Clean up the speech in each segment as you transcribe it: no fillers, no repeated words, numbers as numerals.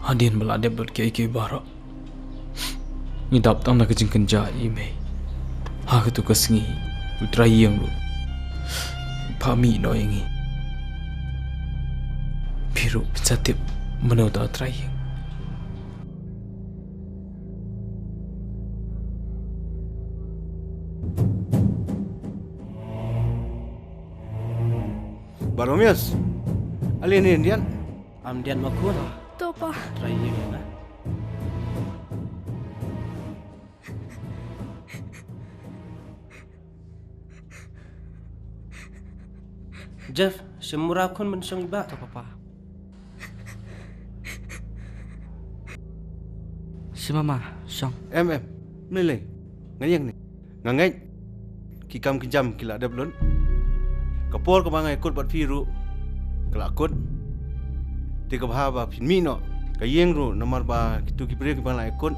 Hadin melade berkei-kei barak. Ngidap tang nak kejing kenja ime. Ha ketu kesengi putra yang lu. Pami no yangi. Biru pensatip menauta trayeng. Baromius, alin ni Indian? Amdian makun. Topa. Trayeng na. Jeff, semurah kun mensong iba. To papa. Si mama, song. Meleng, ngayang ni, ngangai, kikam kejam kila ada belum? Kapor kebangai ikut buat firu, kelakut, tiga bahaba pinmino, kayeng ru nomor ba kitu kipre kibang ikut,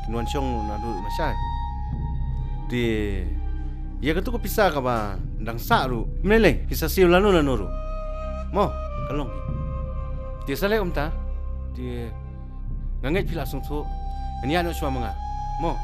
kinuan song nadu masai. Di, ya ketu ko pisah kaba, ndang saru, meleng, pisah siu lanu ru. Mo, kalong. Dia saleh ta, dia ngangai pila sung tu, ni anu suam menga, mo.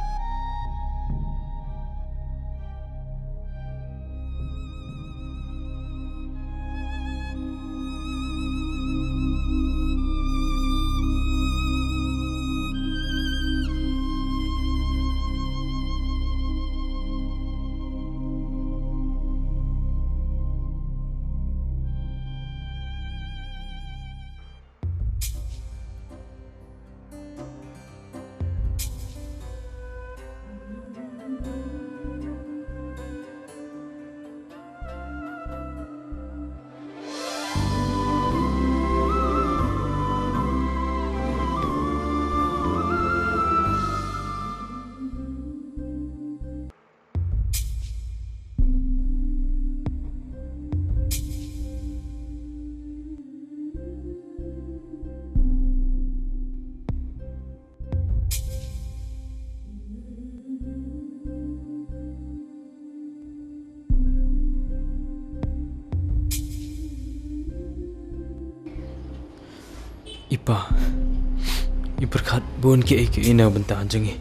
Iberkat buan ke ina bentang jengi.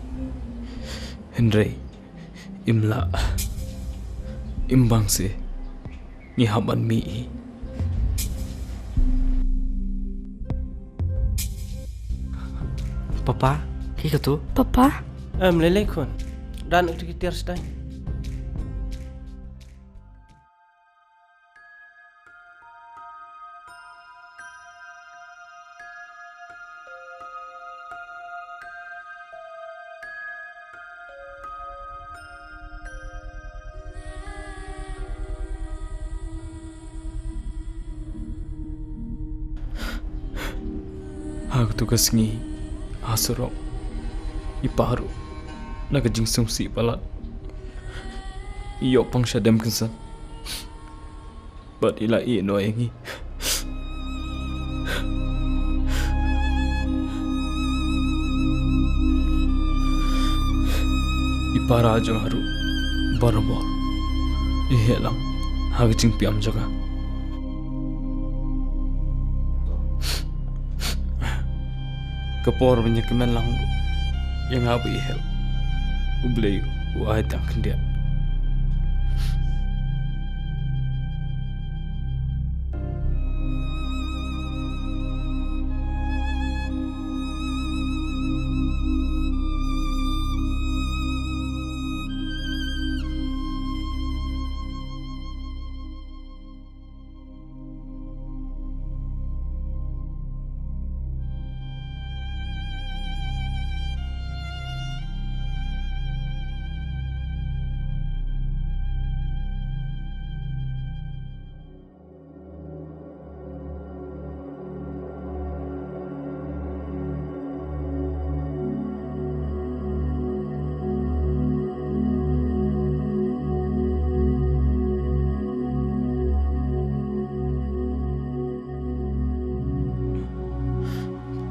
Henry, imla, imbang si, ni haban mi. Papa, kika tu? Papa. Meleleh kun. Dan itu kita harus dah. Aku tugas ngi hasurok iparu naga jingsung si pala iyo pang syadam kensan but ila i no yangi ipara ajo haru barobor ihelam haga jing piam jaga kapor banyak kemen lang yang apa ihel ublay wahai tak kendia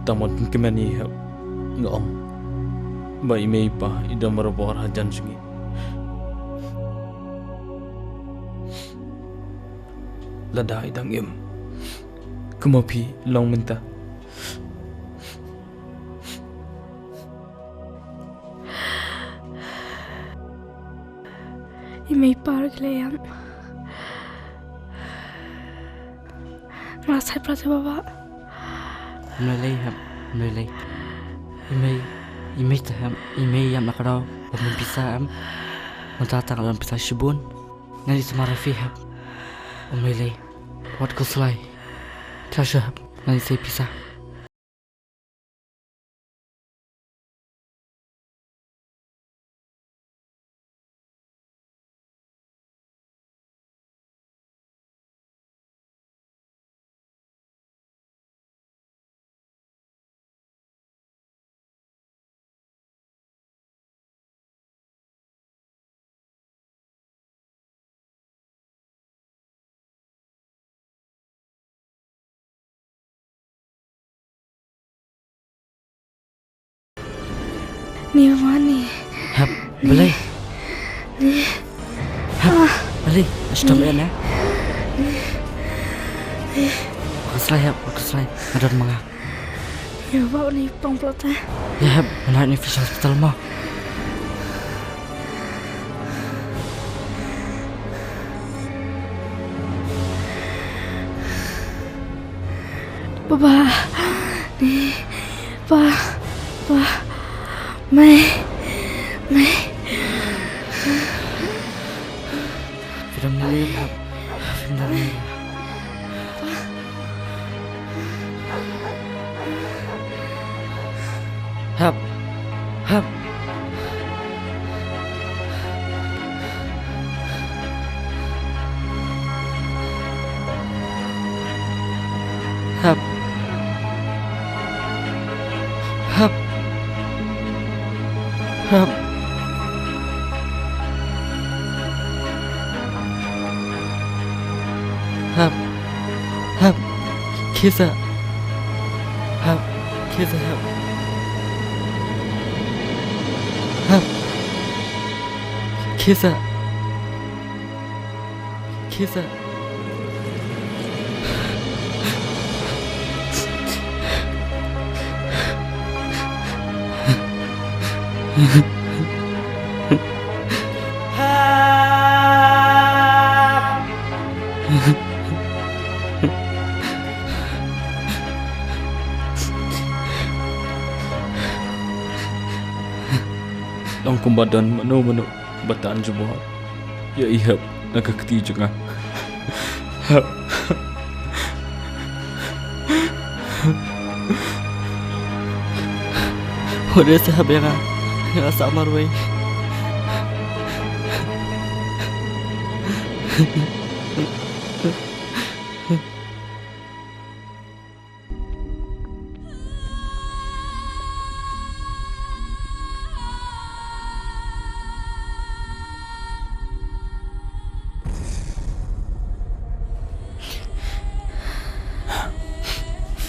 tamon kemani help ngom bai mei pa idam robor hajan sungi lada idang im kumopi long minta May parglayam. Merasai prate baba. Melay ham, melay. Imay taham, imay yam nakaraw. Pamang pisa am. Mentatang alam pisa shibun. Nadi semarafi ham. Melay. Wat ko selai. Tasha ham. Nadi say pisa. Ni mani. Hap, belay. Hap, belay. Ashtam yan eh. Wakas selai. Ada mga. Ya bau ni pang prate. Ya hap, menarik ni fish hospital mo. Baba. Ni. Ba. May. Film nalil hap. Film nalil. Hap. Hap. Hap. Hap. Hap. Hap. Hap. Kisa. Hap. Kisa hap. Hap. Kisa. Kisa. Long kumbadan mano bataan jumwa. Ya ihap nakakti juga. Hap. Udah sahab ya kan? Nggak samar wey.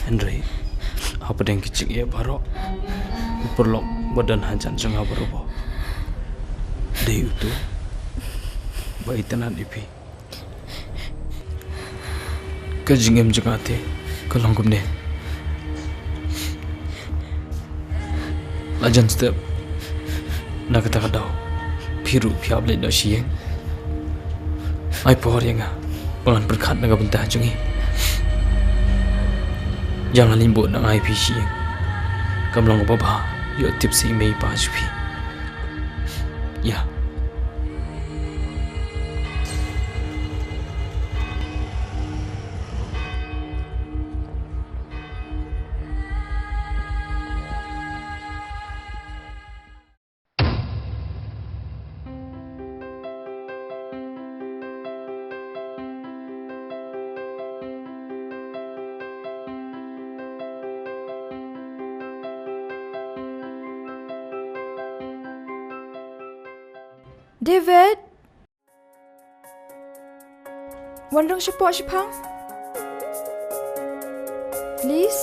Henry, apa yang kecil ya baru? Perlu badan hancan jengah berubah. Dia itu bayi tenan ipi. Kejengem jengate kelangkum deh. Lajan step nak kata kadau piru piab le dah siang. Ai pohor yang pengan berkat nak bentah jengi. Jangan limbut nak ai pi siang. Kamlang apa bah? Yo tipsi mei pa jupi. Ya. David. Wandong support Shipang. Please.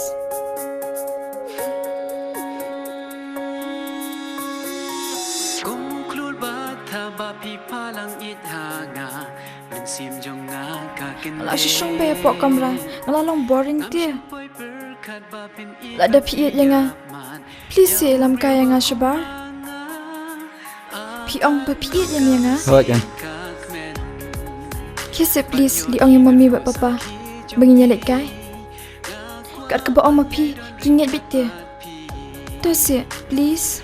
Ala shisong be pok kamera. Ngalalong boring dia. La ada piit yang please say lam kaya nga shabar. Piong ba piit yang Hawat kan? Kiss it please, li ong yung mami buat papa. Bagi nyalik kai. Kat ke baong mapi, ringgit bit dia. Does it, please?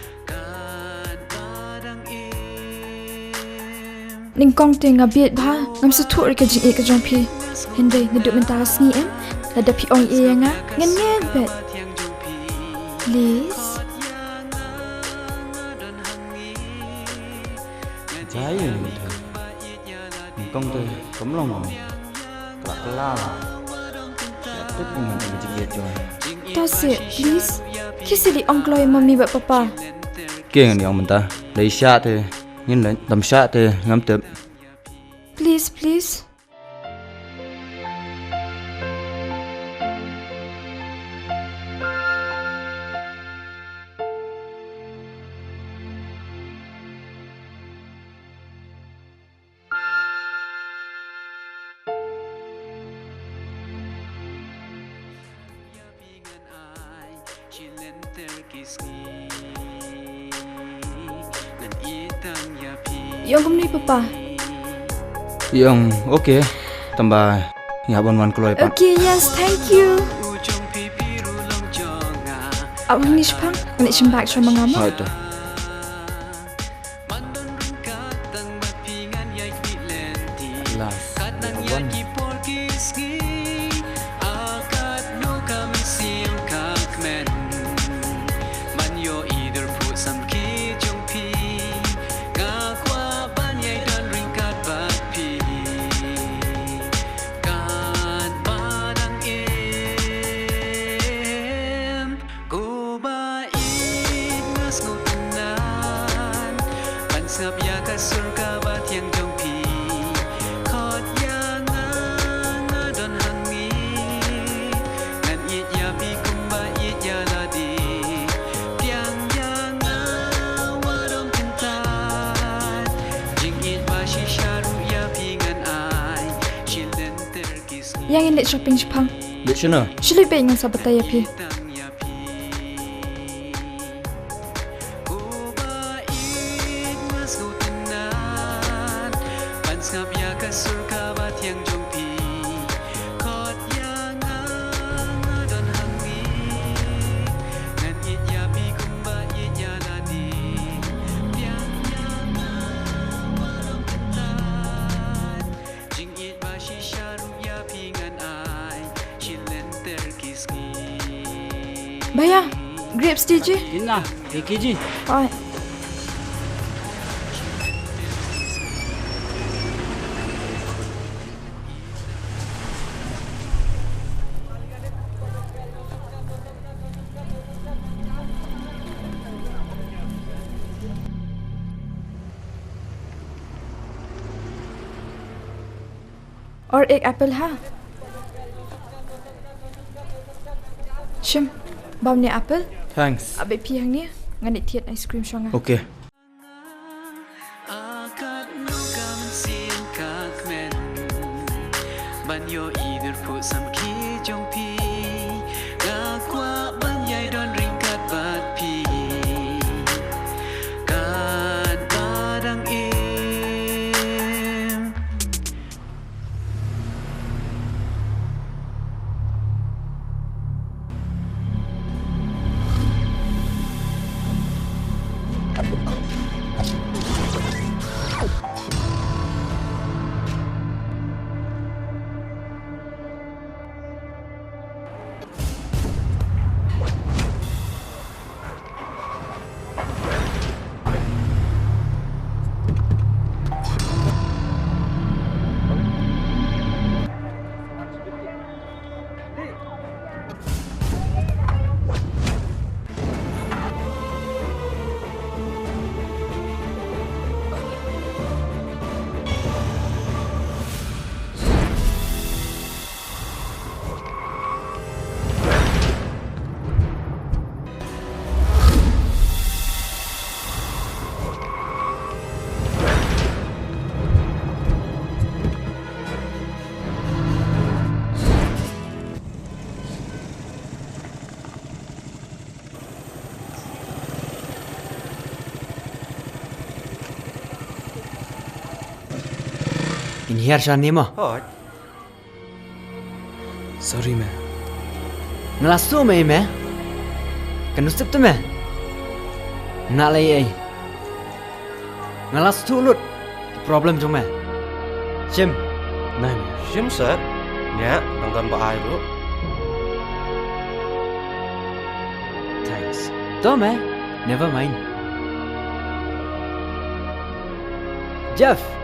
Ning kong te ngabiet ba, ngam setuk rika jing ke jong pi. Hendai neduk mentara sengi lada pi ong yang ngan bet. Please? Jaya ni dah. Kong tu kemlong mau. Kelak kelak. Siapa dengan jigit joy. Does it, please? Kiss it li ong kloy mami buat papa. Kieng ni orang mentah. Dari syak tu. Ni dalam syak tu ngam tep. Please, please. Yung kumni papa. Yang okey. Tambah ya bon wan keluar pak. Okay, yes, thank you. Awak ni sepang, nak simbak sama ngama. Ada. Last. Wan. Yang ini shopping Jepang. Di sana. Shili be dengan sahabat saya pi. Bayar, grapes DJ. Ina, AKG. Alright. और एक एप्पल है शिम बाम ने Apple Thanks. abe pi hang ni ngan it thiet ice cream shonga Okey. hiar shan ni mah. Hot. Sorry man. Ngelasu mai me. Kan usip tu me. Nak lay ai. Ngelas tu lut. Problem tu me. Sim. Này, sim sir. Nhá, đang tan ba ai ru. Thanks. Tu me. Never mind. Jeff.